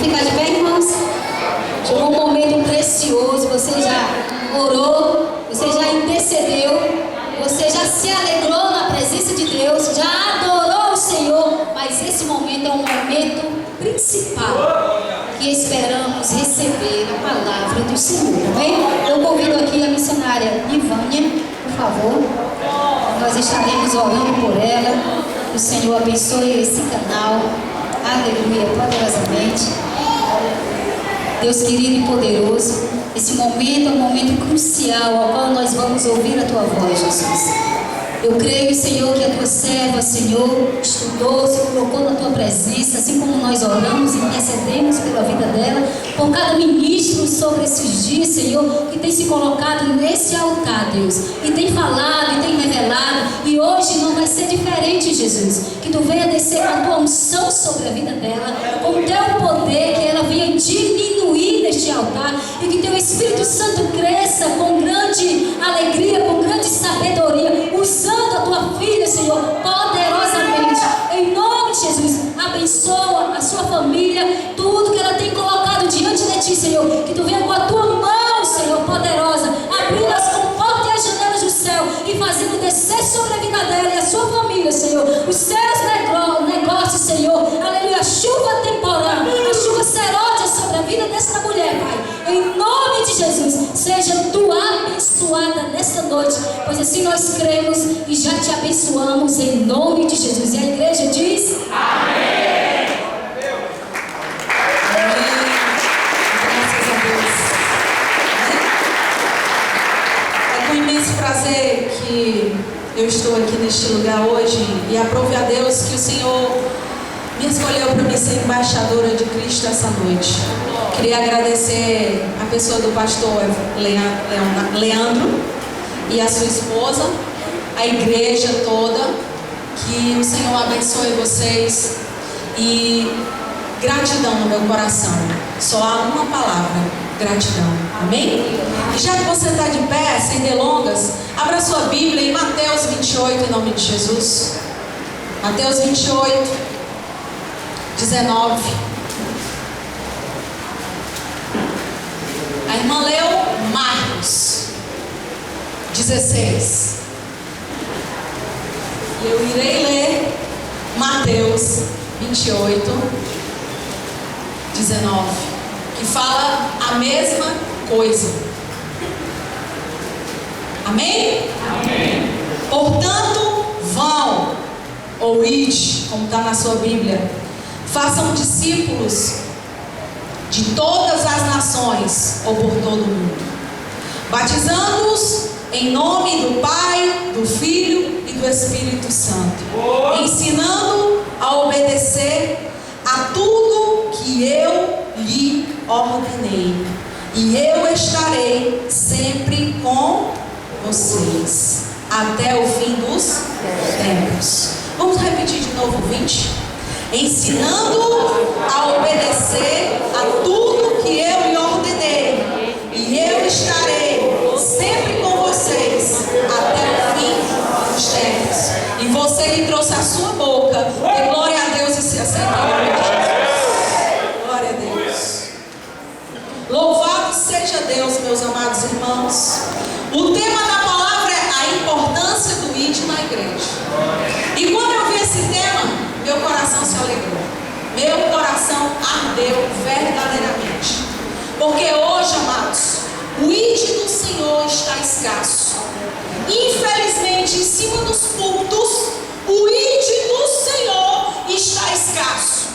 ficar de pé, irmãos? Chegou um momento precioso, você já orou, você já intercedeu, você já se alegrou na presença de Deus, já adorou o Senhor, mas esse momento é um momento principal que esperamos receber a palavra do Senhor, amém? Eu convido aqui a missionária Ivânia, por favor, nós estaremos orando por ela, que o Senhor abençoe esse canal, aleluia, poderosamente. Deus querido e poderoso, esse momento é um momento crucial ao qual nós vamos ouvir a Tua voz, Jesus. Eu creio, Senhor, que a Tua serva, Senhor, estudou, se colocou na Tua presença, assim como nós oramos e intercedemos pela vida dela, por cada ministro sobre esses dias, Senhor, que tem se colocado nesse altar, Deus, e tem falado, e tem revelado, e hoje não vai ser diferente, Jesus, que Tu venha descer com a Tua unção sobre a vida dela, com o Teu poder, que ela venha diminuir neste altar, e que Teu Espírito Santo cresça com grande alegria, com grande sabedoria, usando a Tua filha, Senhor, poderosamente, em nome de Jesus. Abençoa a sua família, tudo que ela tem colocado diante de Ti, Senhor, que Tu venha com a Tua mão, Senhor, poderosa, abrindo as comportas e as janelas do céu e fazendo descer sobre a vida dela e a sua família, Senhor, os seus negócios, Senhor, aleluia, a chuva temporal, a chuva serôdia sobre a vida desta mulher, Pai, em nome de Jesus. Seja Tu abençoada nesta noite, pois assim nós cremos e já Te abençoamos em nome de Jesus. E a igreja diz: amém. Amém. Graças a Deus. É com imenso prazer que eu estou aqui neste lugar hoje e aprove a Deus que o Senhor me escolheu para me ser embaixadora de Cristo essa noite. Queria agradecer a pessoa do pastor Leandro e a sua esposa, a igreja toda, que o Senhor abençoe vocês e gratidão no meu coração. Só há uma palavra: gratidão. Amém? E já que você está de pé, sem delongas, abra sua Bíblia em Mateus 28, em nome de Jesus. Mateus 28, 19. A irmã leu Marcos 16. E eu irei ler Mateus 28, 19, que fala a mesma coisa. Amém? Amém. Portanto, vão, ou ide, como está na sua Bíblia, façam discípulos de todas as nações, ou por todo o mundo, batizando-os em nome do Pai, do Filho e do Espírito Santo, ensinando a obedecer a tudo que eu lhe ordenei, e eu estarei sempre com vocês até o fim dos tempos. Vamos repetir de novo 20? Ensinando a obedecer a tudo que eu lhe ordenei, e eu estarei sempre com vocês até o fim dos tempos. E você que trouxe a sua boca, dê glória a Deus e se acerta em nome de Jesus. Glória a Deus. Louvado seja Deus, meus amados irmãos. O tema da palavra é a importância do ID na igreja. E quando eu vi esse tema, meu coração se alegrou, meu coração ardeu verdadeiramente, porque hoje, amados, o ID do Senhor está escasso. Infelizmente, em cima dos púlpitos, o ID do Senhor está escasso.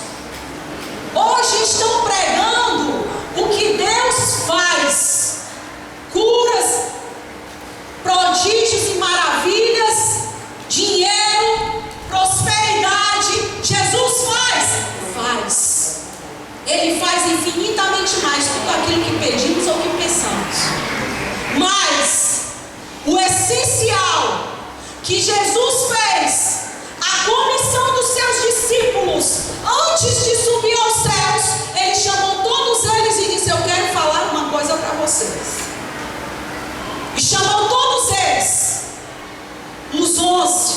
Hoje estão pregando o que Deus faz: curas, prodígios e maravilhas, dinheiro, prosperidade. Jesus faz. Ele faz infinitamente mais tudo aquilo que pedimos ou que pensamos. Mas o essencial que Jesus fez, a comissão dos seus discípulos, antes de subir aos céus, Ele chamou todos eles e disse: eu quero falar uma coisa para vocês. E chamou todos eles, os 11,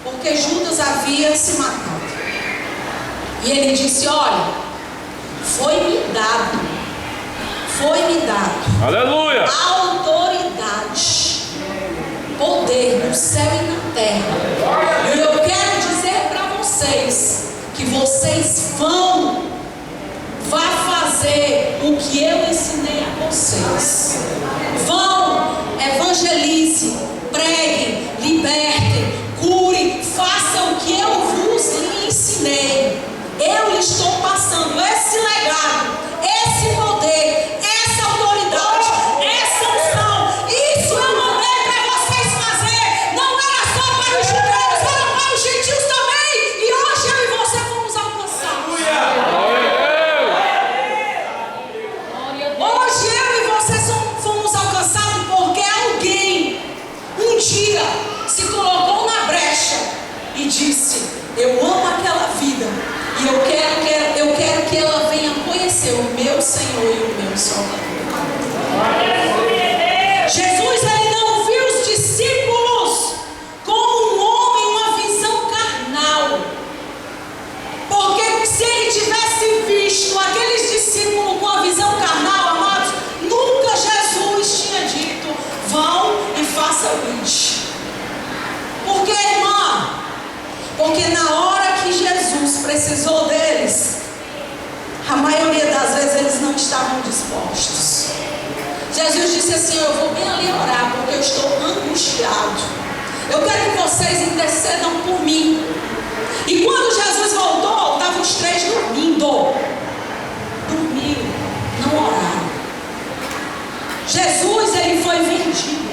porque Judas havia se matado. E ele disse: olha, foi-me dado, Aleluia. autoridade, poder no céu e na terra. E eu quero dizer para vocês que vocês vá fazer o que eu ensinei a vocês. Vão, evangelize, preguem, libertem, curem, façam o que eu vos ensinei. Eu lhes estou passando esse legado, esse poder, essa autoridade, essa unção. Isso eu mandei para vocês fazer. Não era só para os judeus, era para os gentios também. E hoje eu e você fomos alcançados. Hoje eu e você fomos alcançados porque alguém um dia se colocou na brecha e disse: eu amo aquela vida e eu quero que ela venha conhecer o meu Senhor e o meu Salvador. Jesus, ele não viu os discípulos como um homem, uma visão carnal, porque se ele tivesse visto aqueles discípulos com a visão carnal, amados, nunca Jesus tinha dito: vão e façam isso. Por que, irmã? Porque na hora que Jesus precisou deles, a maioria das vezes eles não estavam dispostos. Jesus disse assim: eu vou bem ali orar, porque eu estou angustiado. Eu quero que vocês intercedam por mim. E quando Jesus voltou, estavam os três dormiram, não oraram. Jesus, ele foi vendido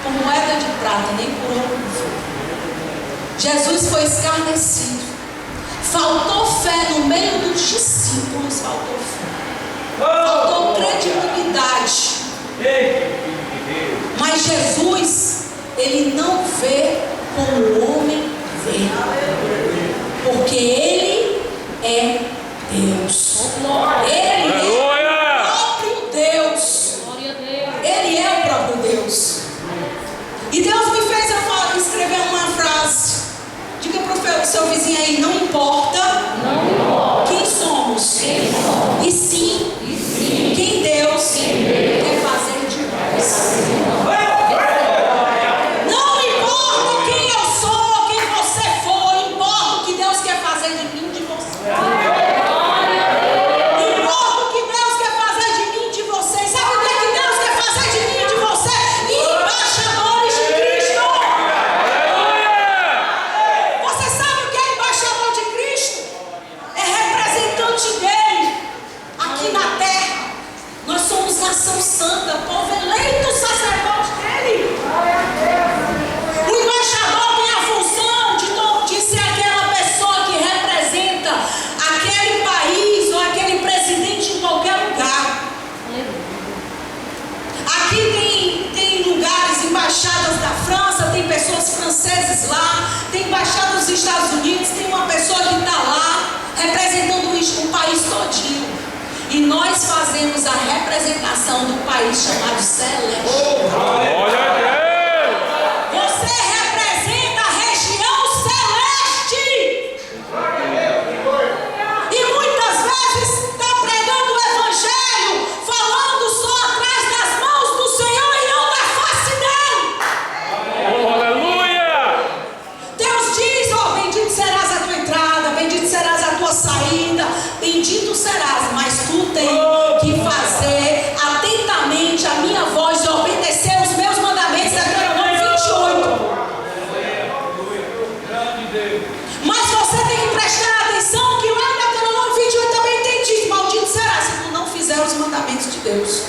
por moeda de prata, nem por ouro. Jesus foi escarnecido. Faltou fé no meio dos discípulos, faltou fé. Faltou credibilidade. Mas Jesus, ele não vê como o homem vê, porque ele é Deus. Ele é o próprio Deus. Ele é o próprio Deus. E Deus me fez escrever uma frase. Diga para o seu vizinho aí: não importa quem somos, e sim quem Deus quer fazer de nós. Não importa quem eu sou, quem você for, importa o que Deus quer fazer de mim, de você. Importa o que Deus quer fazer de mim, de você. Sabe o que Deus quer fazer de mim, de você? Embaixadores de Cristo. Você sabe o que é embaixador de Cristo? É representante dele aqui na terra. Nós somos nação santa, povo eleito, sacerdote dele. O embaixador tem a função de ser aquela pessoa que representa aquele país ou aquele presidente em qualquer lugar. Aqui tem lugares, embaixadas da França, tem pessoas franceses lá, tem embaixada dos Estados Unidos, tem uma pessoa que está lá representando o país todinho. E nós fazemos a representação do país chamado Celeste. Glória a Deus. Você representa a região celeste. E muitas vezes está pregando o evangelho, falando só atrás das mãos do Senhor e não da face dele. Aleluia. Deus diz: ó, bendito serás a tua entrada, bendito serás a tua saída, bendito serás, mas tu tem que fazer atentamente a minha voz e obedecer os meus mandamentos. Deuteronômio 28. Mas você tem que prestar atenção que lá em Deuteronômio 28 também tem dito: maldito será se tu não fizer os mandamentos de Deus.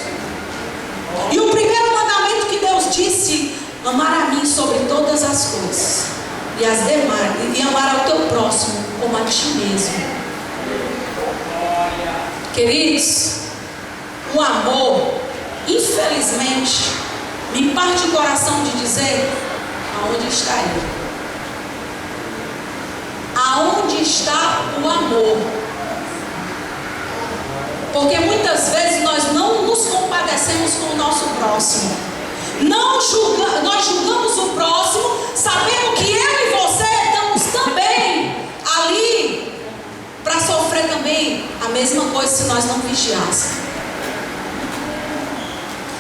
E o primeiro mandamento que Deus disse: amar a mim sobre todas as coisas, e as demais, e amar ao teu próximo como a ti mesmo. Queridos, o amor, infelizmente, me parte o coração de dizer: aonde está ele? Aonde está o amor? Porque muitas vezes nós não nos compadecemos com o nosso próximo. Nós julgamos o próximo, sabendo que eu e você estamos também ali para sofrer também também a mesma coisa se nós não vigiássemos.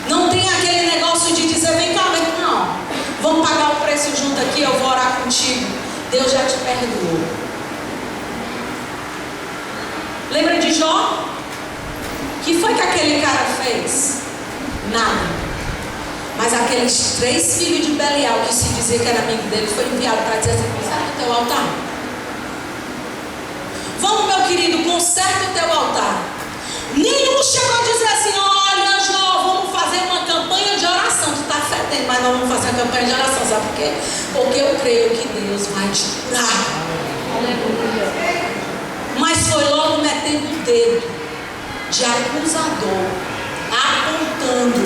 Não tem aquele negócio de dizer, vem cá, não, vamos pagar o preço junto aqui, eu vou orar contigo. Deus já te perdoou. Lembra de Jó? O que foi que aquele cara fez? Nada. Mas aqueles 3 filhos de Belial, que se dizia que era amigo dele, foi enviado para dizer assim, conserta o teu altar. Vamos, meu querido, conserta o teu altar. Nenhum chegou a dizer assim, olha, Jó, vamos fazer uma campanha de oração. Tu está fedendo, mas nós vamos fazer uma campanha de oração. Sabe por quê? Porque eu creio que Deus vai te curar. Aleluia. Mas foi logo metendo o dedo de acusador, apontando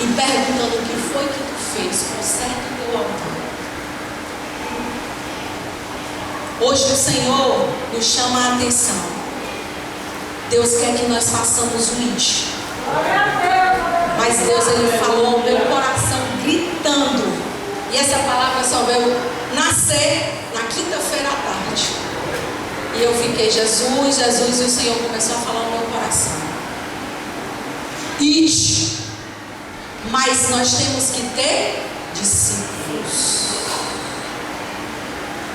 e perguntando o que foi que tu fez. Conserta o teu altar. Hoje o Senhor nos chama a atenção. Deus quer que nós façamos o ID. Mas Deus, Ele falou ao meu coração gritando. E essa palavra só veio nascer na quinta-feira à tarde. E eu fiquei, Jesus, Jesus, e o Senhor começou a falar ao meu coração. ID. Mas nós temos que ter discípulos.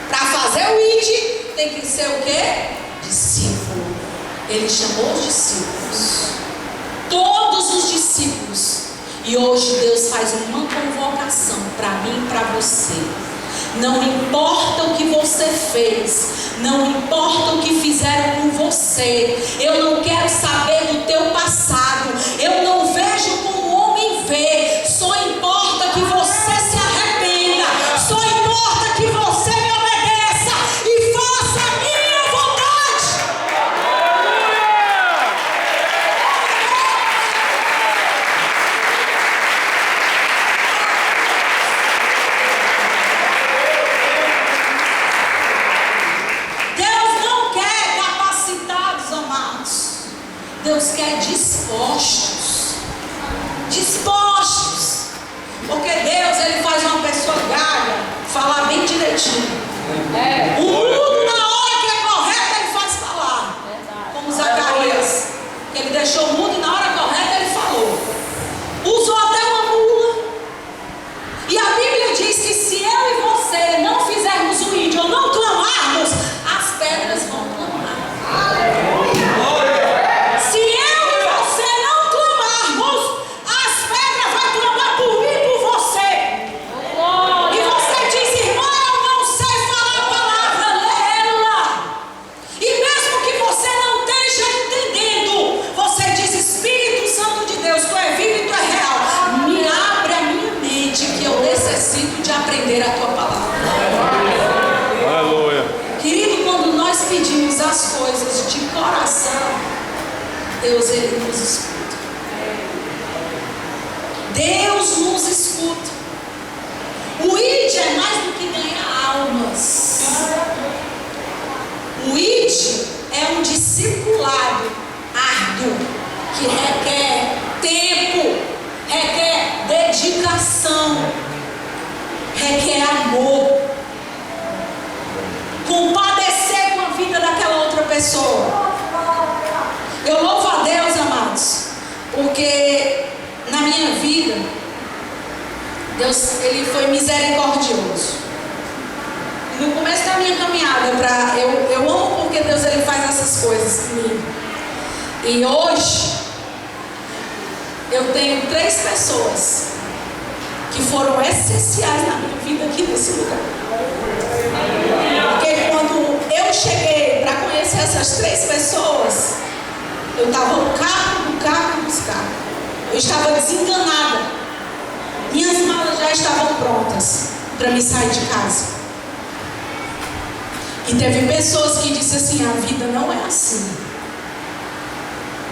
Para fazer o ID, tem que ser o quê? Discípulo. Ele chamou os discípulos. Todos os discípulos. E hoje Deus faz uma convocação para mim e para você. Não importa o que você fez, não importa o que fizeram com você. Eu não quero saber do teu passado. Eu não vejo como o homem vê. Só importa que você se arrependa. Só importa que você me obedeça e faça a minha vontade. Deus não quer capacitados, amados. Deus quer dispostos. Dispostos. Porque Deus, Ele faz uma pessoa gaga falar bem direitinho. O mudo, na hora que é correta, Ele faz falar. Como Zacarias, que Ele deixou mudo e na hora correta Ele falou. Usou até uma mula. E a Bíblia diz que se eu e você não fizermos o ID ou não clamarmos, as pedras vão clamar. Se eu e você não clamarmos, as pedras vão clamar por mim e por você. E você diz, irmã, eu não sei falar a palavra, lê ela. E mesmo que você não esteja entendendo, você diz, Espírito Santo de Deus, tu é vivo e tu é real. Me abre a minha mente que eu necessito de aprender a tua palavra. Aleluia. Querido, quando nós pedimos as coisas de coração, Deus, Ele nos escuta. Deus nos escuta. O ID é mais do que ganhar almas. O ID é um discipulado árduo que requer tempo, requer dedicação, requer amor. Compadecer com a vida daquela outra pessoa. Eu louvo a Deus, amados, porque na minha vida Deus, Ele foi misericordioso. No começo da minha caminhada, eu amo porque Deus, Ele faz essas coisas comigo. E hoje eu tenho 3 pessoas que foram essenciais na minha vida aqui nesse lugar. Porque quando eu cheguei para conhecer essas 3 pessoas, eu estava no carro dos carros. Eu estava desenganada. Minhas malas já estavam prontas para me sair de casa. E teve pessoas que disseram assim, a vida não é assim.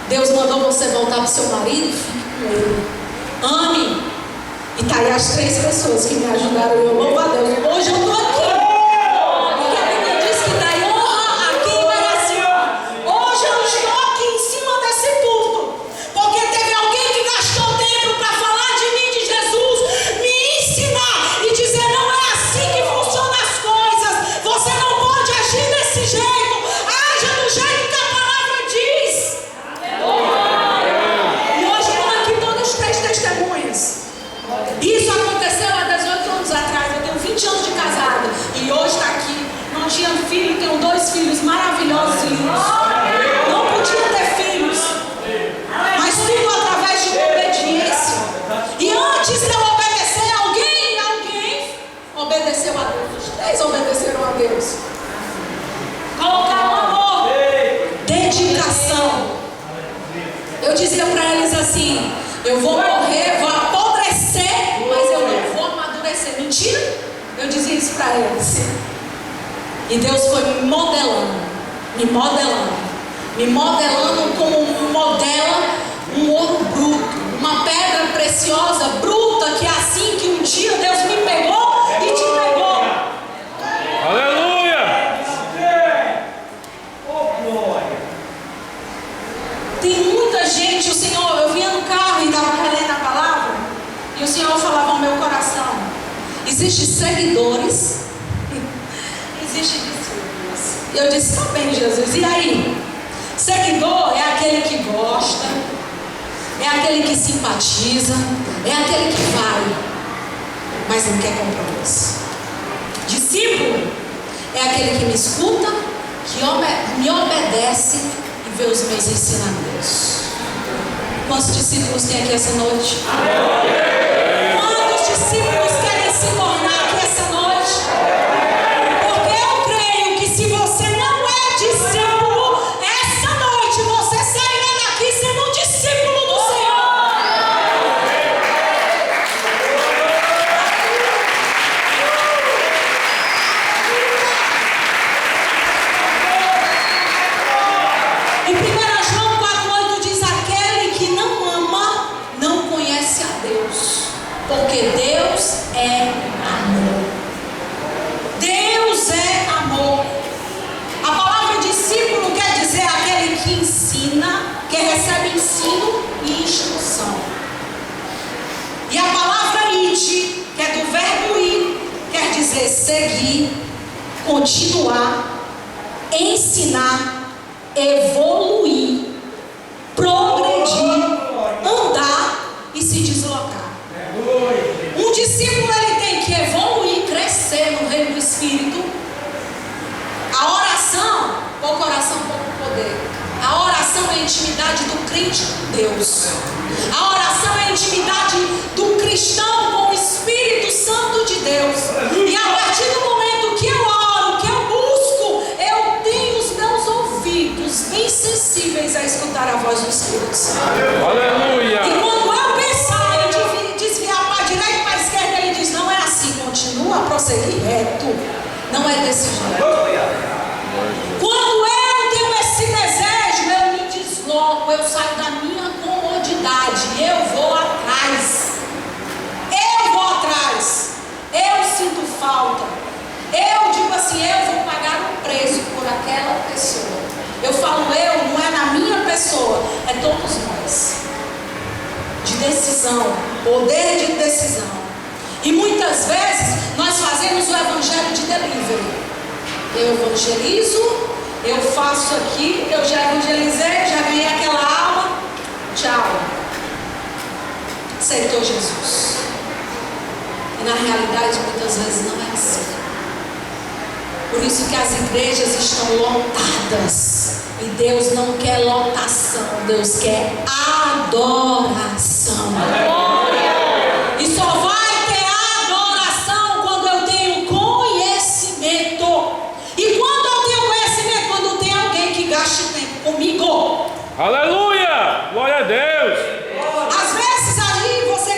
Deus mandou você voltar para o seu marido, fique com ele. Ame. E tá aí as 3 pessoas que me ajudaram. Eu louvo a Deus. Hoje eu estou aqui. Porque a Bíblia diz que dá honra a quem merece honra. Hoje eu estou aqui em cima desse púlpito. Porque teve alguém que gastou tempo para falar de mim, de Jesus, me ensinar e dizer, não é assim que funcionam as coisas. Você não pode agir desse jeito. Haja do jeito que a palavra diz. dedicação. Eu dizia para eles assim: eu vou morrer, vou apodrecer, mas eu não vou amadurecer. Mentira? Eu dizia isso para eles. E Deus foi me modelando como modela um ouro bruto, uma pedra preciosa, bruta, que é assim que um dia Deus me pegou e te pegou. Aleluia! Tem muita gente, o Senhor, eu vinha no carro e estava relendo a palavra, e o Senhor falava ao meu coração: existem seguidores, existem discípulos. E eu disse: tá bem, Jesus, e aí? Seguidor é aquele que gosta, é aquele que simpatiza, é aquele que vai, mas não quer compromisso. Discípulo é aquele que me escuta, que me obedece e vê os meus ensinamentos. Quantos discípulos tem aqui essa noite? Quantos discípulos querem se tornar aqui essa noite? Porque eu creio que se você não é discípulo, essa noite você sairá daqui sendo um discípulo do Senhor. Em 1 João 4,8 diz: aquele que não ama não conhece a Deus, porque Deus é amor. Deus é amor. A palavra discípulo quer dizer aquele que ensina, que recebe ensino e instrução. E a palavra ide, que é do verbo ir, quer dizer seguir, continuar, ensinar, evoluir, progredir, andar e se deslocar. Um discípulo ele tem que evoluir, crescer no reino do Espírito. A oração, pouco oração, pouco poder. A oração é a intimidade do crente com Deus. A oração é a intimidade do cristão com o Espírito Santo de Deus. E a partir do momento que eu oro, que eu busco, eu tenho os meus ouvidos bem sensíveis a escutar a voz do Espírito Santo. Aleluia! E quando eu pensar em desviar para a direita e para a esquerda, ele diz: não é assim, continua a prosseguir reto. Não é desse jeito. Quando eu tenho esse desejo, eu me desloco, eu saio da minha comodidade, eu vou atrás. Eu sinto falta. Eu digo assim: eu vou pagar um preço por aquela pessoa. Eu falo eu, não é na minha pessoa, é todos nós. De decisão, poder de decisão. E muitas vezes nós fazemos o evangelho de delivery. Eu evangelizo, eu faço aqui, eu já evangelizei, já ganhei aquela alma, tchau. Aceitou Jesus. E na realidade muitas vezes não é assim. Por isso que as igrejas estão lotadas. E Deus não quer lotação, Deus quer adoração. E só vai ter adoração quando eu tenho conhecimento. E quando eu tenho conhecimento, quando tem alguém que gaste tempo comigo. Aleluia! Glória a Deus! Às vezes ali você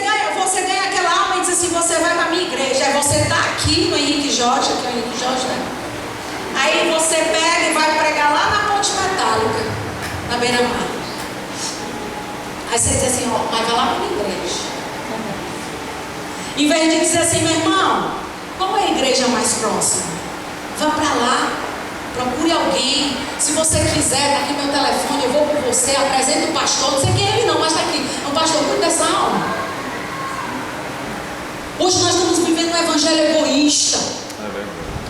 ganha aquela alma e diz assim: você vai para a minha igreja. Aí você está aqui no Henrique Jorge, que é o Henrique Jorge, né? Aí você pega e vai pregar lá na Ponte Metálica, na beira-mar. Aí você diz assim: ó, mas vai lá para a minha igreja. Em vez de dizer assim: meu irmão, qual é a igreja mais próxima? Vá para lá, procure alguém. Se você quiser, tá aqui meu telefone, eu vou com você, apresento o pastor. Não sei quem é ele não, mas está aqui. É um pastor, cuida dessa alma. Hoje nós estamos vivendo um evangelho egoísta,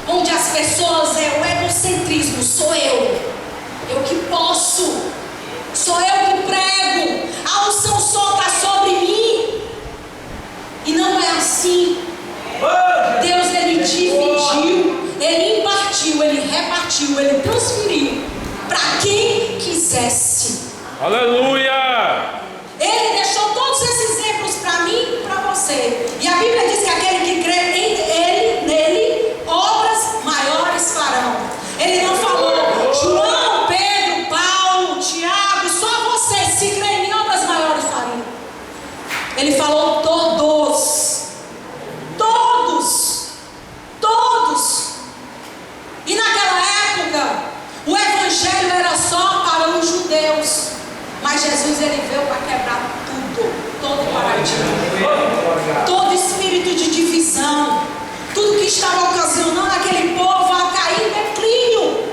onde as pessoas o egocentrismo, sou eu que posso, sou eu que prego, a unção só está sobre mim. E não é assim. Deus, ele dividiu, ele impartiu, ele repartiu, ele transferiu para quem quisesse. Aleluia! Ele deixou todos esses exemplos para mim e para você. E a Bíblia diz que aquele que crê nele, obras maiores farão. Ele não falou João, Pedro, Paulo. Jesus, ele veio para quebrar tudo, todo paradigma, todo espírito de divisão, tudo que estava ocasionando aquele povo a cair em declínio.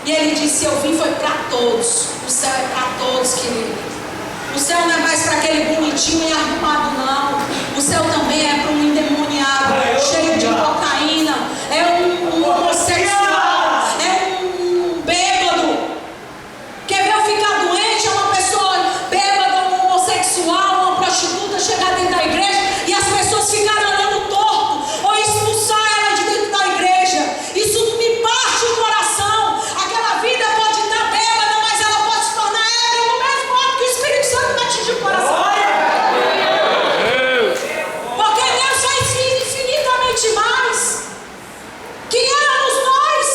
E ele disse: eu vim foi para todos. O céu é para todos, querido. O céu não é mais para aquele bonitinho e arrumado, não. O céu também é para um endemoniado, cheio de cocaína, é um homossexual, é um bêbado. Quer ver eu ficar doente? É uma pessoa bêbada, um homossexual, uma prostituta chegar dentro da igreja e as pessoas ficarem olhando torto, ou expulsar ela de dentro da igreja. Isso me parte o coração. Aquela vida pode estar bêbada, mas ela pode se tornar ébria no mesmo modo que o Espírito Santo vai atingir o coração. Porque Deus faz infinitamente mais. Quem éramos nós?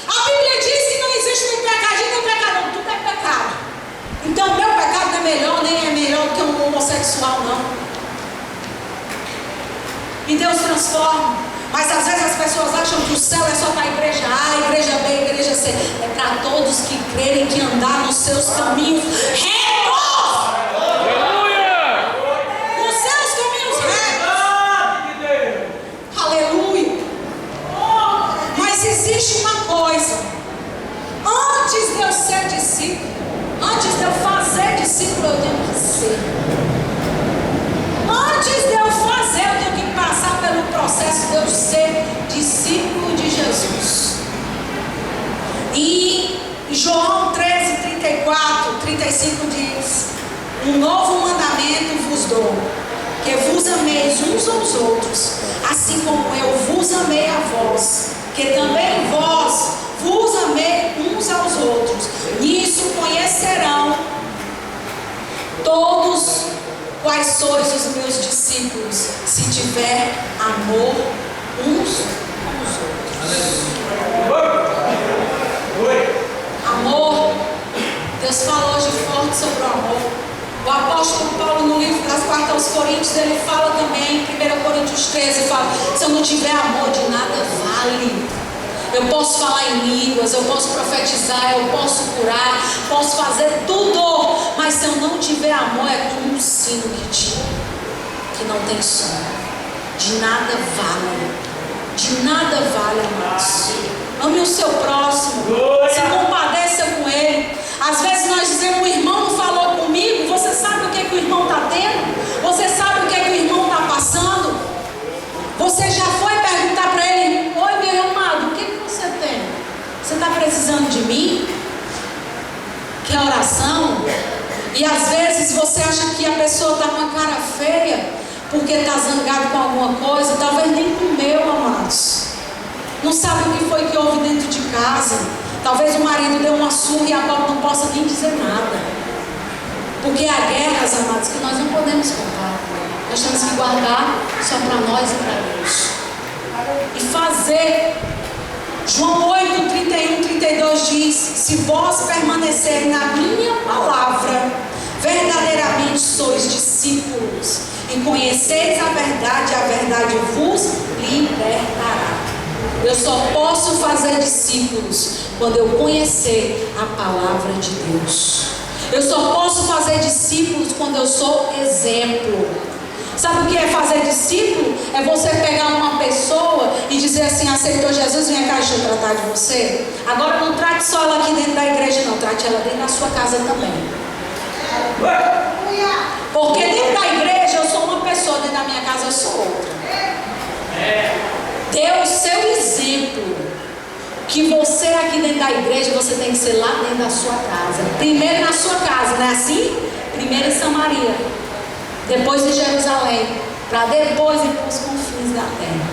A Bíblia diz que não existe nem pecadinho nem pecadão, tudo é pecado. Então meu pecado não é melhor, nem é melhor do que um homossexual, não. E Deus transforma. Mas às vezes as pessoas acham que o céu é só para a igreja A, igreja B, igreja C. É para todos que crerem, que andar nos seus caminhos retos. Aleluia! Nos seus caminhos retos. Aleluia. Mas existe uma coisa. Antes de eu ser discípulo, antes de eu fazer discípulo, eu tenho que ser. Antes de eu fazer, eu tenho que passar pelo processo de eu ser discípulo de Jesus. E João 13, 34, 35 diz: um novo mandamento vos dou, que vos ameis uns aos outros, assim como eu vos amei a vós, que também vós vos amei uns aos outros. Nisso conhecerão todos quais sois os meus discípulos, se tiver amor uns aos outros. Amor. Deus falou hoje forte sobre o amor. O apóstolo Paulo, no livro das cartas aos Coríntios, ele fala também, em 1 Coríntios 13, fala: se eu não tiver amor, de nada vale. Eu posso falar em línguas, eu posso profetizar, eu posso curar, posso fazer tudo, mas se eu não tiver amor, é como um sino que não tem som. De nada vale. De nada vale, amados. Ame o seu próximo, se compadeça com ele. Às vezes nós dizemos: o irmão não falou comigo. Você sabe o que o irmão está tendo? Você sabe o que o irmão está passando? Você já foi perguntar para ele: oi, meu amado, o que você tem? Você está precisando de mim? Quer oração? E às vezes você acha que a pessoa está com a cara feia porque está zangado com alguma coisa. Talvez nem comeu, amados. Não sabe o que foi que houve dentro de casa. Talvez o marido deu uma surra e a Bob não possa nem dizer nada. Porque há guerras, amados, que nós não podemos contar. Nós temos que guardar só para nós e para Deus. E fazer. João 8, 31, 32 diz: se vós permanecerem na minha palavra, verdadeiramente sois discípulos, e conheceis a verdade vos libertará. Eu só posso fazer discípulos quando eu conhecer a palavra de Deus. Eu só posso fazer discípulos quando eu sou exemplo. Sabe o que é fazer discípulo? É você pegar uma pessoa e dizer assim: aceitou Jesus, vem cá, deixa eu tratar de você. Agora não trate só ela aqui dentro da igreja, não. Trate ela dentro da sua casa também. Porque dentro da igreja eu sou uma pessoa, dentro da minha casa eu sou outra. Dê o seu exemplo. Que você aqui dentro da igreja, você tem que ser lá dentro da sua casa. Primeiro na sua casa, não é assim? Primeiro em Samaria, depois em Jerusalém, para depois ir para os confins da terra.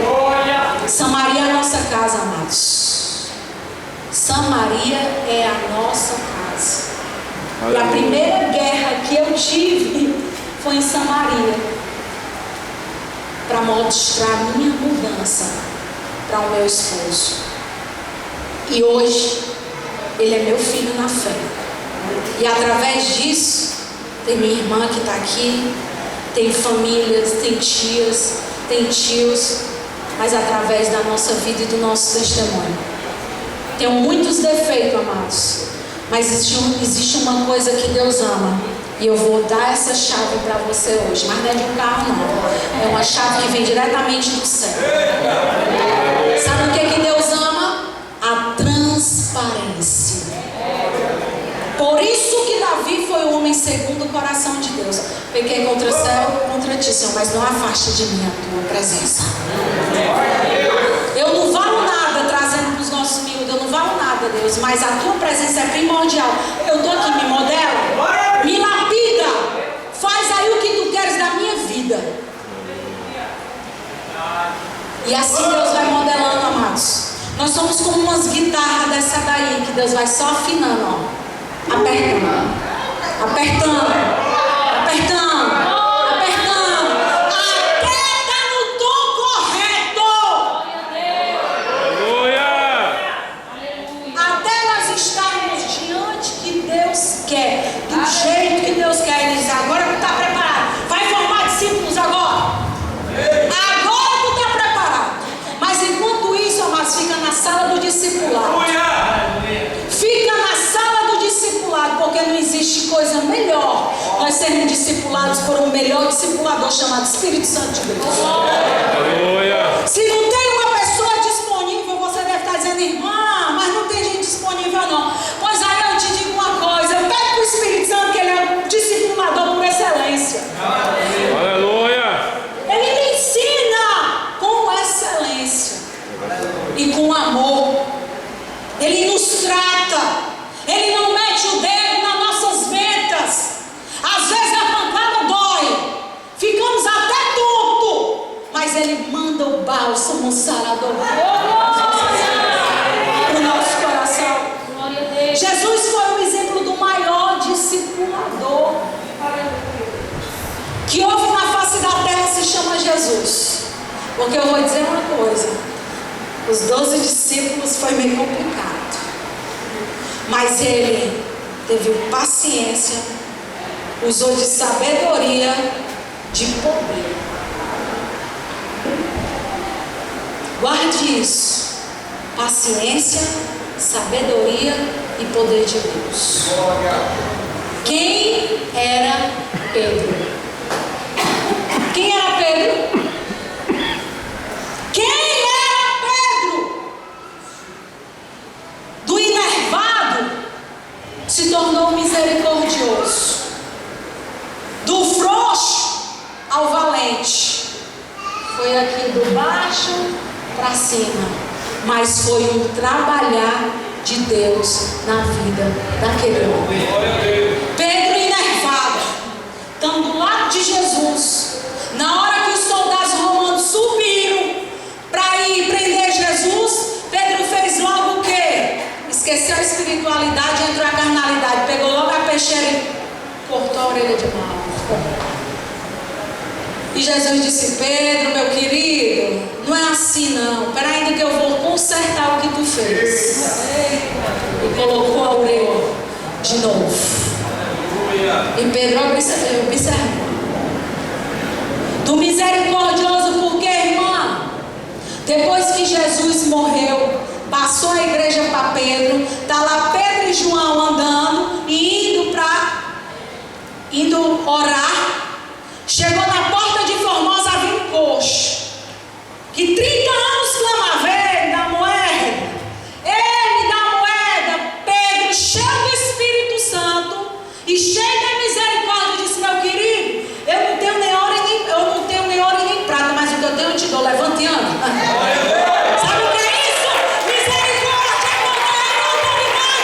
Glória. Samaria é a nossa casa, amados. Samaria é a nossa casa. E a primeira guerra que eu tive foi em Samaria, para mostrar a minha mudança para o meu esposo. E hoje ele é meu filho na fé. E através disso, tem minha irmã que está aqui, tem famílias, tem tias, tem tios, mas através da nossa vida e do nosso testemunho. Tenho muitos defeitos, amados, Mas existe uma coisa que Deus ama. E eu vou dar essa chave para você hoje. Mas não é de um carro, não. É uma chave que vem diretamente do céu. Sabe o que Deus ama? A transparência. Por isso que Davi foi o homem segundo o coração de Deus. Pequei contra o céu, contra ti, Senhor, mas não afaste de mim a tua presença. Eu não valo nada trazendo para os nossos miúdos, eu não valo nada, Deus, mas a tua presença é primordial. Eu estou aqui, me modela, me lapida, faz aí o que tu queres da minha vida. E assim Deus vai modelando, amados. Nós somos como umas guitarras dessa daí, que Deus vai só afinando, ó. Apertando, apertando, apertando, apertando, até tá no tom correto. Aleluia! Até nós estarmos diante que Deus quer, do jeito que Deus quer. Ele diz: agora tu está preparado, vai formar discípulos agora. Agora tu está preparado. Mas enquanto isso, amados, fica na sala do discipulado. Fica na sala do discipulado, porque não existe coisa melhor nós sermos discipulados por um melhor discipulador chamado Espírito Santo de Deus. Aleluia! Se não tem uma pessoa disponível, você deve estar dizendo: irmã, mas não tem gente disponível não. Pois aí eu te digo uma coisa, pede para o Espírito Santo, que ele é um discipulador por excelência. Aleluia! Ele me ensina com excelência e com amor. Ele nos trata. Ele não mete o dedo nas nossas ventas. Às vezes a pancada dói, ficamos até tontos, mas Ele manda o bálsamo sarador para o nosso coração. Jesus foi o exemplo do maior discipulador que houve na face da terra. Se chama Jesus. Porque eu vou dizer uma coisa: os 12 discípulos foi meio complicado, mas ele teve paciência, usou de sabedoria, de poder. Guarde isso: paciência, sabedoria e poder de Deus. Quem era Pedro? Quem era Pedro? Quem era Pedro? Do enervado se tornou misericordioso. Do frouxo ao valente. Foi aqui do baixo para cima. Mas foi um trabalhar de Deus na vida daquele homem. Pedro enervado, estando do lado de Jesus. Na hora que os soldados romanos subiram para ir prender Jesus, Pedro fez logo o quê? Esqueceu a espiritualidade, entrou a carnalidade, pegou logo a peixeira e cortou a orelha de mal. E Jesus disse: Pedro, meu querido, não é assim não, espera ainda que eu vou consertar o que tu fez. E colocou a orelha de novo. E Pedro observou. Do misericordioso, porque, irmã, depois que Jesus morreu, passou a igreja para Pedro, está lá Pedro e João andando e indo orar. Chegou na porta de Formosa, havia um coxo que 30 anos clamava: ei, me dá moeda, ei, me dá moeda. Pedro, cheio do Espírito Santo e cheio da misericórdia, disse: meu querido, eu não tenho nem ouro e nem prata, mas o que eu tenho eu te dou. Levante e anda. Sabe o que é isso? Misericórdia, poder, autoridade.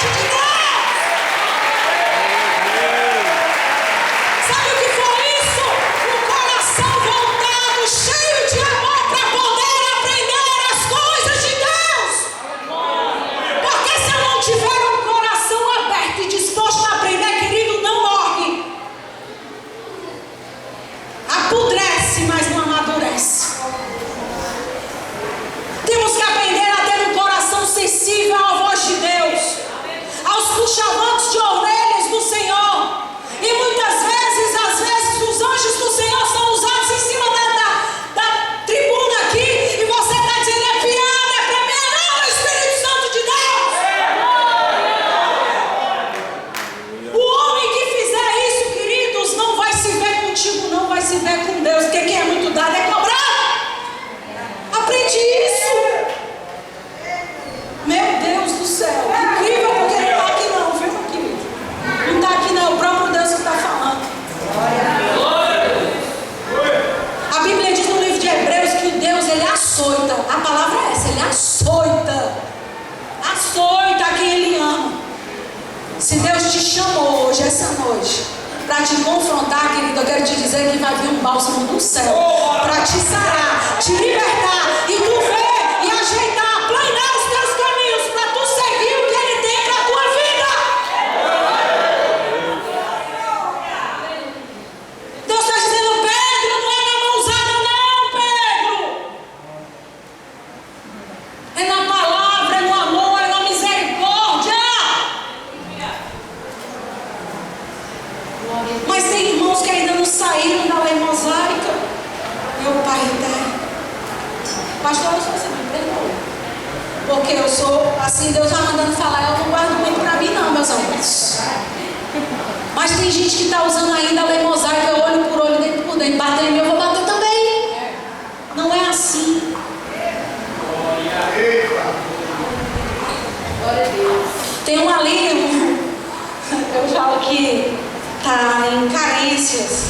noite. Para te confrontar, querido, eu quero te dizer que vai vir um bálsamo do céu para te sarar, te libertar e tu ver e ajeitar, planear os teus caminhos para tu seguir o que Ele tem para a tua vida. Deus está dizendo: Pedro, não é na mãozada não, Pedro. É na palavra, é no amor, é na misericórdia. Mas tem irmãos que ainda não saíram da lei mosaica. Meu Pai eterno. Pastor, eu sou assim, me perdoa. Porque eu sou assim, Deus está mandando falar, eu não guardo muito para mim não, meus amigos. Mas tem gente que está usando ainda a lei mosaica, olho por olho, dentro por dentro. Bater em mim, eu vou bater também. Não é assim. Tem uma linha, eu falo que está em carências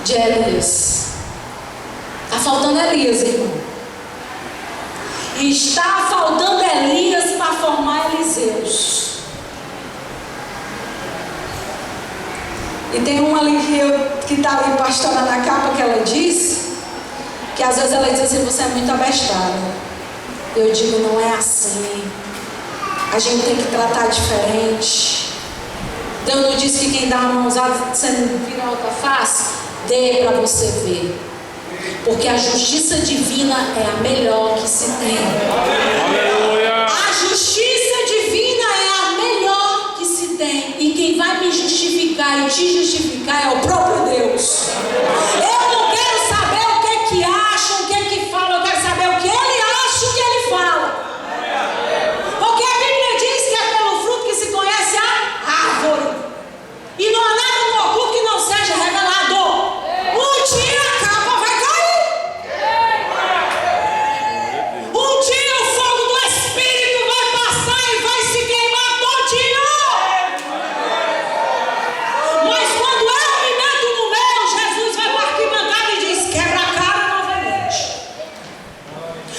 de Elias. Está faltando Elias, irmão. E está faltando Elias para formar Eliseus. E tem uma ali que está ali pastora na capa, que ela diz, que às vezes ela diz assim: você é muito abestada. Eu digo: não é assim. A gente tem que tratar diferente. Deus não disse que quem dá uma mãozada você não vira outra face? Dê para você ver. Porque a justiça divina é a melhor que se tem. Aleluia. A justiça divina é a melhor que se tem. E quem vai me justificar e te justificar é o próprio Deus. Eu não quero saber o que acham, o que falam. Eu quero saber o que Ele acha, o que Ele fala. Porque a Bíblia diz que é pelo fruto que se conhece a árvore. E não há nada no oculto que não seja revelado. Um dia a capa vai cair. Um dia o fogo do Espírito vai passar e vai se queimar todinho. Mas quando eu me meto no meio, Jesus vai para a arquibancada e diz: quebra a cara novamente.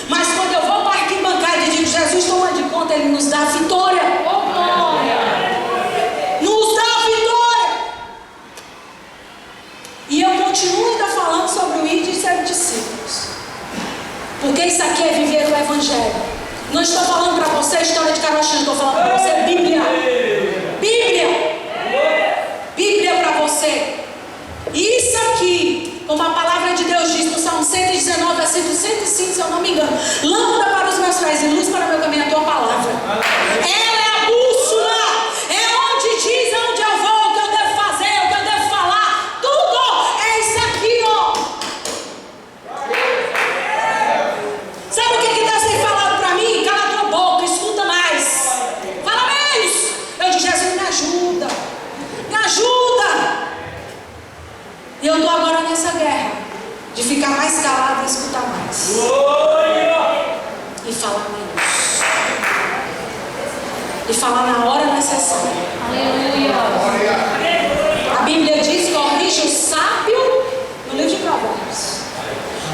Mas quando eu vou para a arquibancada e digo: Jesus, toma de conta, Ele nos dá a vitória. Nos dá a vitória. E eu continuo ainda falando sobre o ir de ser discípulos. Porque isso aqui é viver o Evangelho. Não estou falando para você história de carochinha, estou falando para você Bíblia. Bíblia. Bíblia para você. E isso aqui, como a palavra de Deus diz no Salmo 119, versículo 105, se eu não me engano: lâmpada para os meus pés e luz para o meu caminho, a tua palavra. Ela é a bússola. É onde diz aonde eu vou, o que eu devo fazer, o que eu devo falar. Tudo é isso aqui, ó. Sabe o que Deus tem falado para mim? Cala a tua boca, escuta mais. Fala menos. Eu digo: Jesus, me ajuda. Me ajuda. E eu estou agora nessa guerra de ficar mais calado e escutar mais. E falar menos. E falar na hora necessária. A Bíblia diz: corrige o sábio, no livro de Provérbios.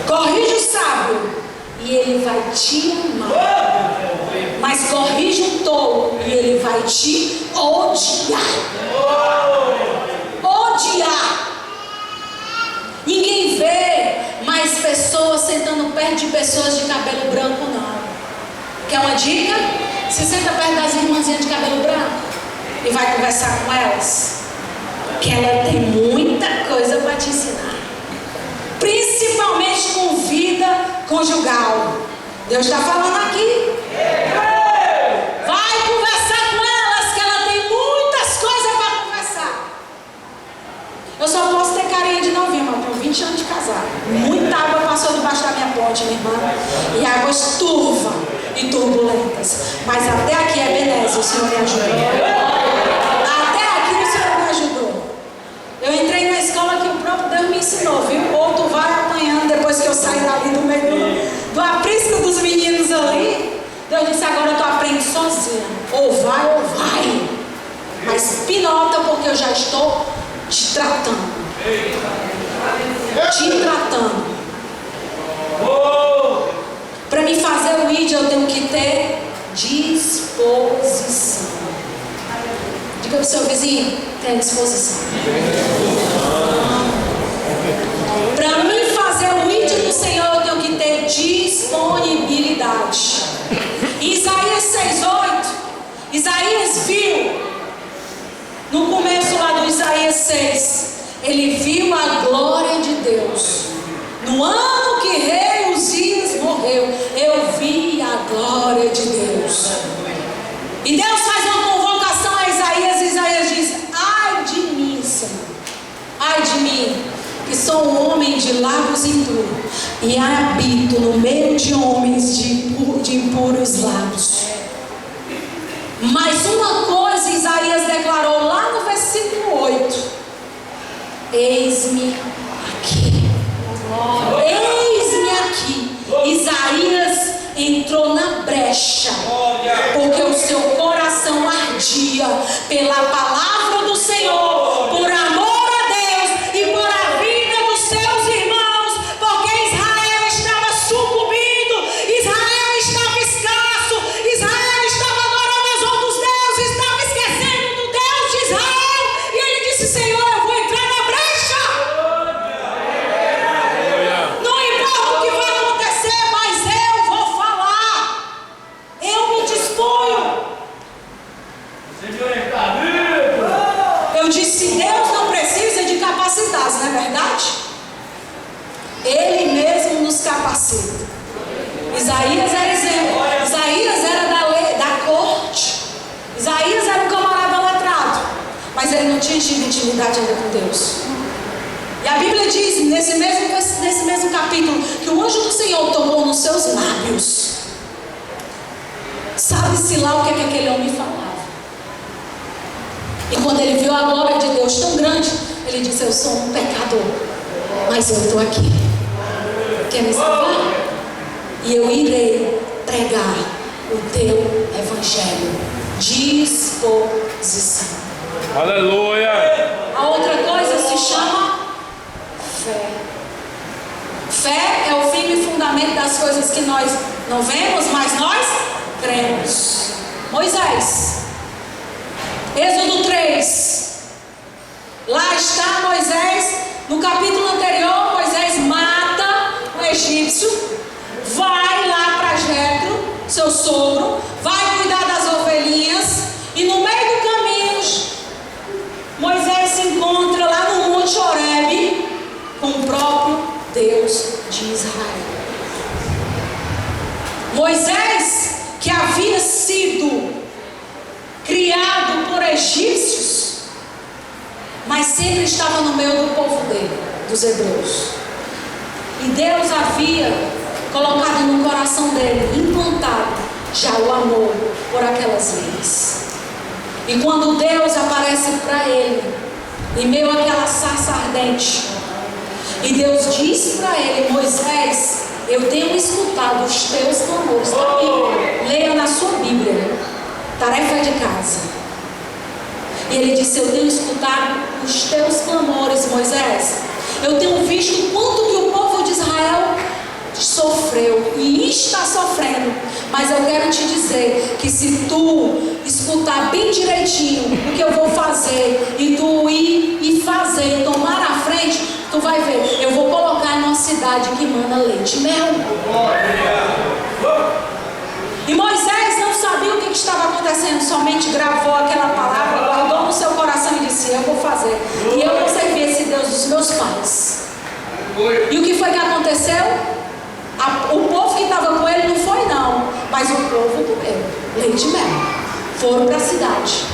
Corrige o sábio e ele vai te amar. Mas corrige o tolo e ele vai te odiar. Odiar. Ninguém vê mais pessoas sentando perto de pessoas de cabelo branco, não. Quer uma dica? Se senta perto das irmãzinhas de cabelo branco e vai conversar com elas, que ela tem muita coisa para te ensinar. Principalmente com vida conjugal. Deus está falando aqui. Vai conversar com elas, que ela tem muitas coisas para conversar. Eu só posso ter carinha de novinha, mas eu tenho 20 anos de casado. Muita água passou debaixo da minha ponte, minha irmã. E águas turvas e turbulentas. Mas até aqui é beleza, o Senhor me ajudou. Até aqui o Senhor me ajudou. Eu entrei na escola que o próprio Deus me ensinou, viu? Ou tu vai amanhã, depois que eu sair dali do meio do aprisco dos meninos ali. Deus disse: agora tu aprende sozinha. Ou vai. Mas pinota, porque eu já estou te tratando. Te tratando. Para me fazer o ID, eu tenho que ter disposição. Diga para o seu vizinho, tenha disposição. Para mim fazer o íntimo do Senhor, eu tenho que ter disponibilidade. Em Isaías 6:8, Isaías viu, no começo lá do Isaías 6, ele viu a glória de Deus. No ano que rei Uzias morreu, eu vi a glória de Deus. E Deus faz uma convocação a Isaías, e Isaías diz: ai de mim, Senhor, ai de mim, que sou um homem de lábios impuros, e habito no meio de homens de impuros lábios. Mas uma coisa Isaías declarou lá no versículo 8: eis-me aqui. Eis-me aqui. Isaías entrou na brecha, porque o seu coração ardia pela palavra do Senhor, por amor a Deus e por a vida dos seus irmãos, porque Israel estava sucumbindo, Israel estava escasso, Israel estava adorando os outros deuses, estava esquecendo do Deus de Israel, e ele disse: Senhor, eu vou entrar na brecha. Não importa o que vai acontecer, mas eu vou falar, eu me disponho. Eu disse: Deus não precisa de capacitados, não é verdade? Ele mesmo nos capacita. Isaías era exemplo. Isaías era da corte. Isaías era um camarada letrado, mas ele não tinha tido intimidade ainda com Deus. E a Bíblia diz, nesse mesmo capítulo, que o anjo do Senhor tocou nos seus lábios. Sabe-se lá o que é que aquele homem falava. E quando ele viu a glória de Deus tão grande, ele disse: eu sou um pecador, mas eu estou aqui. Quer me salvar? E eu irei pregar o teu evangelho. Disposição. Aleluia. A outra coisa se chama fé. Fé é o firme fundamento das coisas que nós não vemos, mas nós cremos. Moisés, Êxodo 3. Lá está Moisés. No capítulo anterior, Moisés mata o egípcio, vai lá para Jetro, seu sogro, vai cuidar das ovelhinhas, e no meio do caminho Moisés se encontra lá no Monte Horebe com o próprio Deus de Israel. Moisés, que havia sido criado por egípcios, mas sempre estava no meio do povo dele, dos hebreus. E Deus havia colocado no coração dele, implantado já o amor por aquelas leis. E quando Deus aparece para ele, em meio àquela sarça ardente, e Deus disse para ele: Moisés, eu tenho escutado os teus clamores. Leia na sua Bíblia, tarefa de casa. E ele disse: eu tenho escutado os teus clamores, Moisés. Eu tenho visto quanto que o povo de Israel sofreu e está sofrendo. Mas eu quero te dizer que se tu escutar bem direitinho o que eu vou fazer, e tu ir e fazer, tomar a frente, tu vai ver, eu vou colocar numa cidade que manda leite e mel. E Moisés não sabia o que estava acontecendo, somente gravou aquela palavra, guardou no seu coração e disse: eu vou fazer. E eu vou servir esse Deus dos meus pais. E o que foi que aconteceu? O povo que estava com ele não foi não, mas o povo comeu leite e mel, foram para a cidade.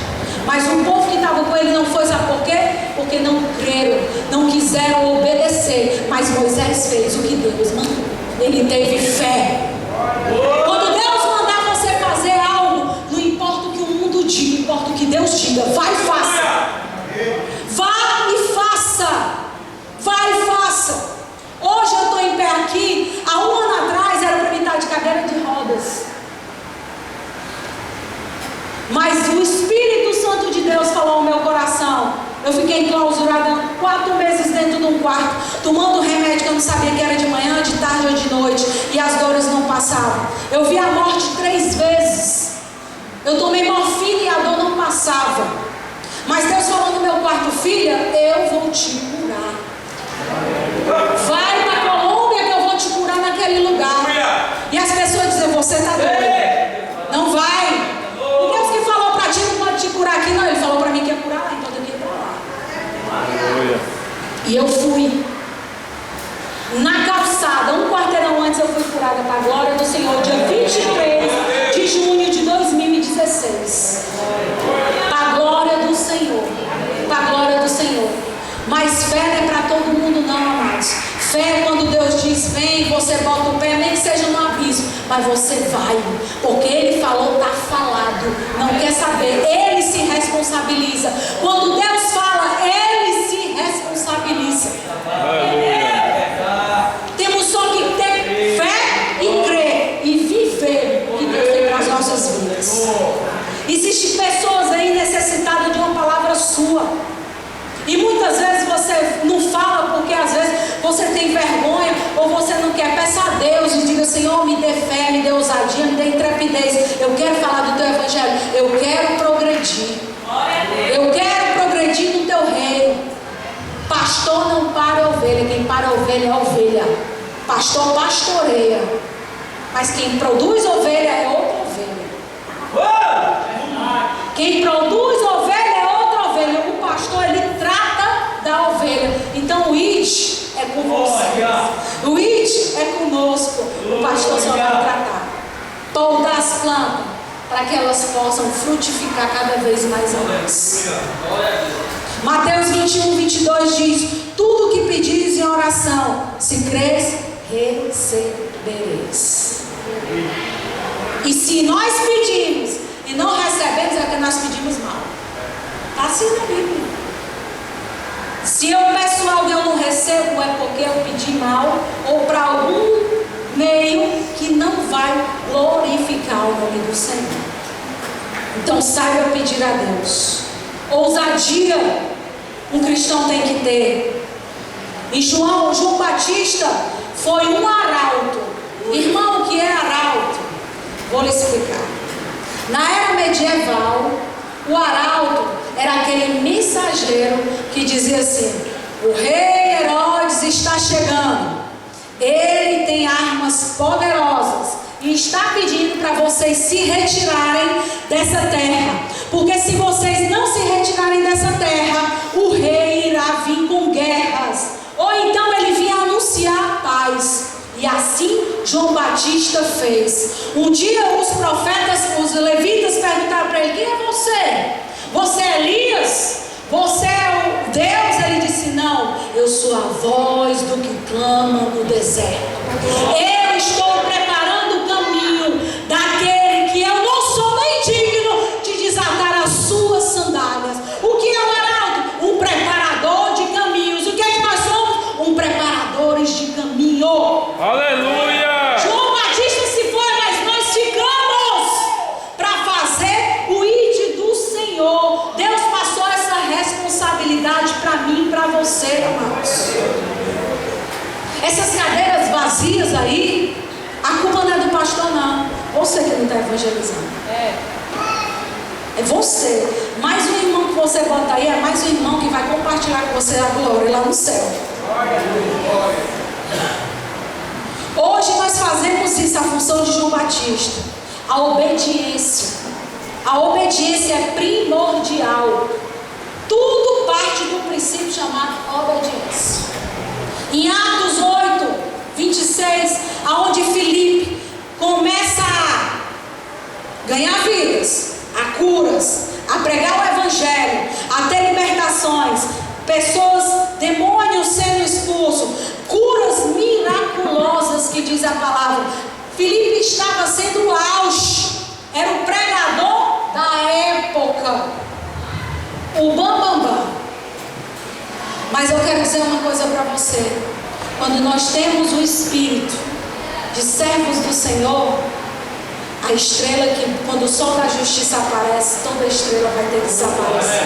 Mas o povo que estava com ele não foi, sabe por quê? Porque não creram, não quiseram obedecer. Mas Moisés fez o que Deus mandou, ele teve fé. Quando Deus mandar você fazer algo, não importa o que o mundo diga, importa o que Deus diga, vai e faça. Vá e faça. Vai e faça. Hoje eu estou em pé aqui. Há um ano atrás era para mim estar de cadeira de rodas, mas o Espírito Santo de Deus falou ao meu coração. Eu fiquei enclausurada 4 meses dentro de um quarto, tomando remédio que eu não sabia que era de manhã, de tarde ou de noite, e as dores não passavam. Eu vi a morte 3 vezes. Eu tomei morfina e a dor não passava. te curar. Vai para a Colômbia que eu vou te curar naquele lugar. E as pessoas dizem, você está doido. Não vai. O Deus que falou para ti não pode te curar aqui, não. Ele falou para mim que ia curar lá, então eu ia para lá. E eu fui. Na calçada, um quarteirão antes eu fui curada para a glória do Senhor, dia 23 de junho de 2016. Para a glória do Senhor. Para a glória do Senhor. Mas fé não é para todo mundo não, amados. Fé é quando Deus diz, vem, você bota o pé, nem que seja no abismo, mas você vai, porque Ele falou, está falado. Não quer saber, Ele se responsabiliza. Quando Deus fala, Ele se responsabiliza. Temos só que ter fé e crer e viver o que Deus tem para as nossas vidas. Existem pessoas aí necessitadas de uma palavra sua. E muitas vezes você não fala porque às vezes você tem vergonha ou você não quer. Peça a Deus e diga, Senhor, me dê fé, me dê ousadia, me dê intrepidez. Eu quero falar do teu evangelho. Eu quero progredir. Eu quero progredir no teu reino. Pastor não para a ovelha. Quem para a ovelha é a ovelha. Pastor pastoreia. Mas quem produz ovelha é outra ovelha. Quem produz ovelha é outra ovelha. O pastor, ele trata da ovelha. Então o id é com você. O id é conosco. O pastor só vai tratar. Podar as plantas para que elas possam frutificar cada vez mais a mais. Mateus 21, 22 diz, tudo o que pedires em oração, se crês, recebereis. E se nós pedimos e não recebemos, é que nós pedimos mal. Está assim na Bíblia. Se eu peço algo e eu não recebo, é porque eu pedi mal ou para algum meio que não vai glorificar o nome do Senhor. Então saiba pedir a Deus. Ousadia um cristão tem que ter. E João Batista foi um arauto. Irmão, o que é arauto? Vou lhe explicar. Na era medieval, o arauto era aquele mensageiro que dizia assim, o rei Herodes está chegando, ele tem armas poderosas e está pedindo para vocês se retirarem dessa terra, porque se vocês não se retirarem dessa terra, o rei irá vir com guerras, ou então ele vinha anunciar a paz. E assim João Batista fez. Um dia os profetas, os levitas perguntaram para ele, quem é você? Você é Elias? Você é o Deus? Ele disse, não, eu sou a voz do que clama no deserto. Eu estou preparando o caminho daquele que eu não sou nem digno de desatar as suas sandálias. O que é o arauto? Um preparador de caminhos. O que é que nós somos? Um preparadores de caminho. Aleluia! João Batista se foi, mas nós ficamos para fazer o id do Senhor. Deus passou essa responsabilidade para mim e para você, amados. Essas cadeiras vazias aí, a culpa não é do pastor, não. Você que não está evangelizando. É você. Mais um irmão que você bota aí é mais um irmão que vai compartilhar com você a glória lá no céu. Hoje nós fazemos isso, a função de João Batista. A obediência. A obediência é primordial. Tudo parte do princípio chamado obediência. Em Atos 8, 26, aonde Filipe começa a ganhar vidas, a curas, a pregar o evangelho, a ter libertações, pessoas, demônios sendo expulsos, curas miraculosas que diz a palavra. Filipe estava sendo o auge, era o pregador da época, o bambambam. Mas eu quero dizer uma coisa para você. Quando nós temos o espírito de servos do Senhor, a estrela que quando o sol da justiça aparece, toda estrela vai ter que desaparecer.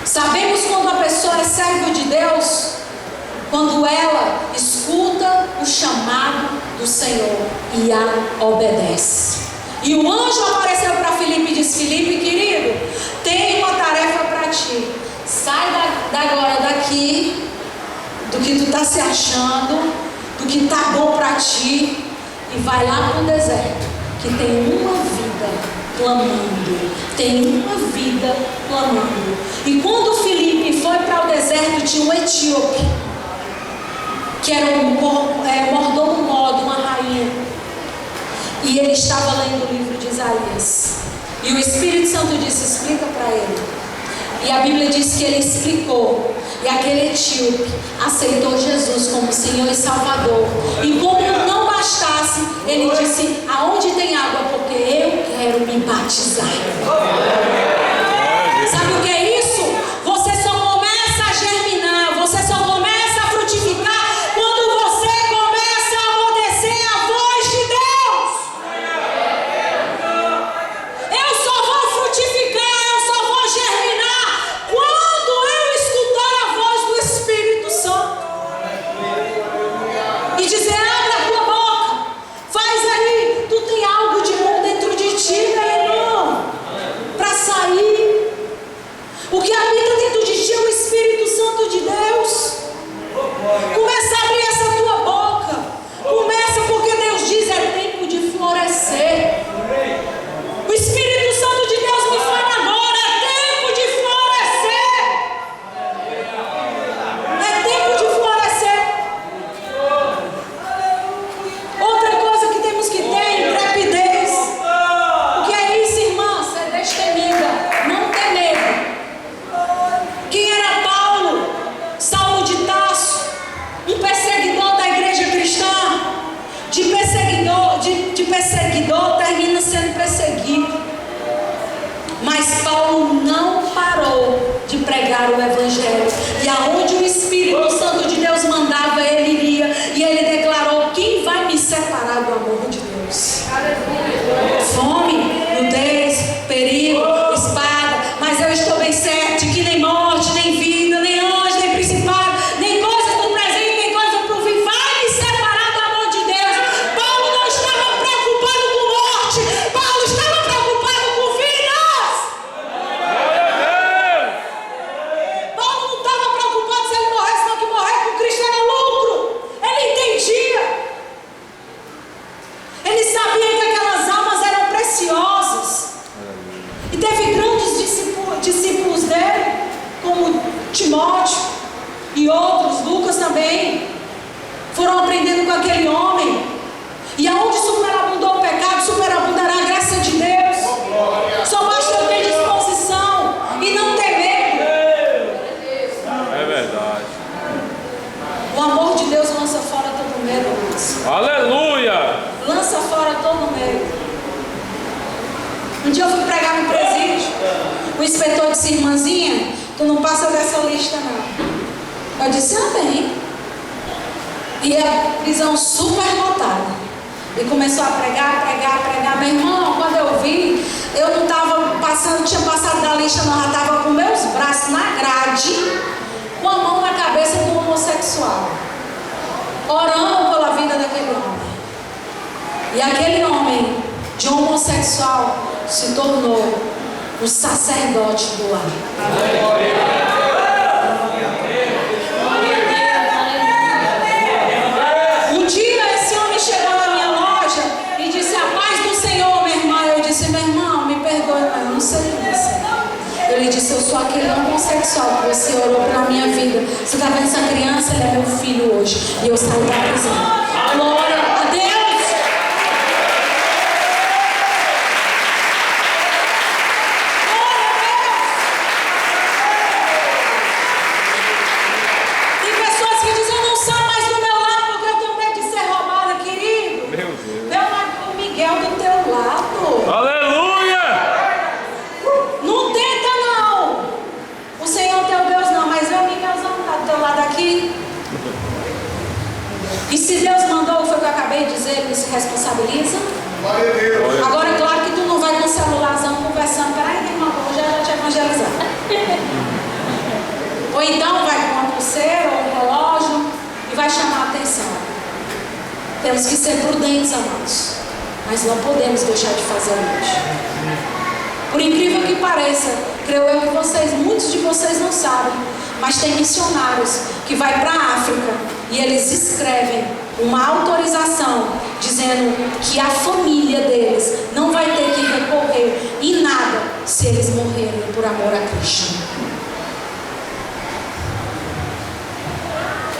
Sabemos quando a pessoa é servo de Deus, quando ela escuta o chamado do Senhor e a obedece. E o anjo apareceu para Filipe e disse, Filipe, querido, tenho uma tarefa para ti. Sai tá se achando, do que tá bom para ti, e vai lá pro deserto, que tem uma vida clamando, tem uma vida clamando. E quando Filipe foi para o deserto, tinha um etíope, que era um mordomo de uma rainha, e ele estava lendo o livro de Isaías, e o Espírito Santo disse: explica para ele. E a Bíblia diz que ele explicou, e aquele etíope aceitou Jesus como Senhor e Salvador. E como não bastasse, ele disse: aonde tem água? Porque eu quero me batizar. Sabe o que é isso? Você só começa a germinar, você só começa a frutificar quando você começa a obedecer a voz de Deus. Eu só vou frutificar, eu só vou germinar quando eu escutar a voz do Espírito Santo e dizer: abre a tua boca, faz aí, tu tem algo de bom dentro de ti, meu irmão, para sair. O que habita dentro de ti é o Espírito Santo de Deus. Começa a abrir essa tua boca, começa, porque Deus diz: é tempo de florescer. O Espírito Santo de Deus me fala agora: é tempo de florescer. É tempo de florescer. Outra coisa que temos que ter é intrepidez. O que é isso, irmã? Ser destemida, não ter medo. Quem era Paulo? Saulo de Tarso, um perseguidor da igreja cristã. De perseguidor termina sendo perseguido. Mas Paulo não parou de pregar o Evangelho. E aonde o Espírito Santo de Deus mandava, ele iria. E ele declarou: quem vai me separar do amor de Deus? Fome, nudez, perigo, espada. Mas eu estou bem certo de que nem morte, nem vida, nem anjo, nem principado, nem coisas do presente, nem coisas do vir vai me separar do amor de Deus. Paulo não estava preocupado com morte, Paulo estava preocupado com vidas. Paulo não estava preocupado se ele morresse, não, que morrer com Cristo era lucro. Ele entendia. Ele sabia que aquelas almas eram preciosas. E teve grandes discípulos dele, como Timóteo e outros, Lucas também, foram aprendendo com aquele homem. E aonde superabundou o pecado, superabundará a graça de Deus. Só basta eu ter disposição e não ter medo. É verdade. O amor de Deus lança fora todo medo, irmãos. Aleluia. Lança fora todo medo. Um dia eu fui pregar no presídio. O inspetor disse: irmãzinha, tu não passa dessa lista não. Eu disse: amém. E a prisão super lotada. E começou a pregar. Meu irmão, quando eu vi, eu não estava passando, tinha passado da lista não, já estava com meus braços na grade, com a mão na cabeça do homossexual, orando pela vida daquele homem. E aquele homem de homossexual se tornou o sacerdote do lar. Um dia esse homem chegou na minha loja e disse: a paz do Senhor, minha irmã. Eu disse: meu irmão, me perdoe, mas eu não sei você. Ele disse: eu sou aquele homossexual que você orou pela minha vida. Você está vendo essa criança? Ele é meu filho hoje. E eu saí da prisão. Glória a Deus. E se Deus mandou, foi o que eu acabei de dizer, ele se responsabiliza. Agora é claro que tu não vai com o celularzão conversando: peraí, irmão, eu já te evangelizar. Ou então vai com uma pulseira ou um relógio e vai chamar a atenção. Temos que ser prudentes, amados, mas não podemos deixar de fazer hoje. Por incrível que pareça, creio eu que muitos de vocês não sabem, Mas tem missionários que vai para a África e eles escrevem uma autorização dizendo que a família deles não vai ter que recorrer em nada se eles morrerem por amor a Cristo.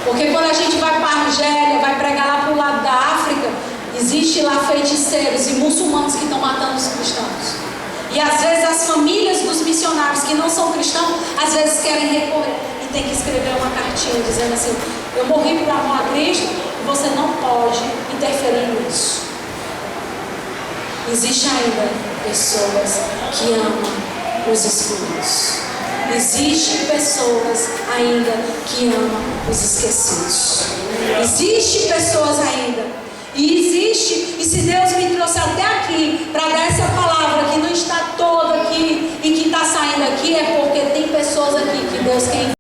Porque quando a gente vai para a Argélia, vai pregar lá para o lado da África, existe lá feiticeiros e muçulmanos que estão matando os cristãos. E às vezes as famílias dos missionários que não são cristãos, às vezes querem recorrer e tem que escrever uma cartinha dizendo assim: eu morri por amor a Cristo e você não pode interferir nisso. Existe ainda pessoas que amam os excluídos. Existem pessoas ainda que amam os esquecidos. Existem pessoas ainda. E existe, e se Deus me trouxe até aqui para dar essa palavra que não está toda aqui e que está saindo aqui, é porque tem pessoas aqui que Deus quer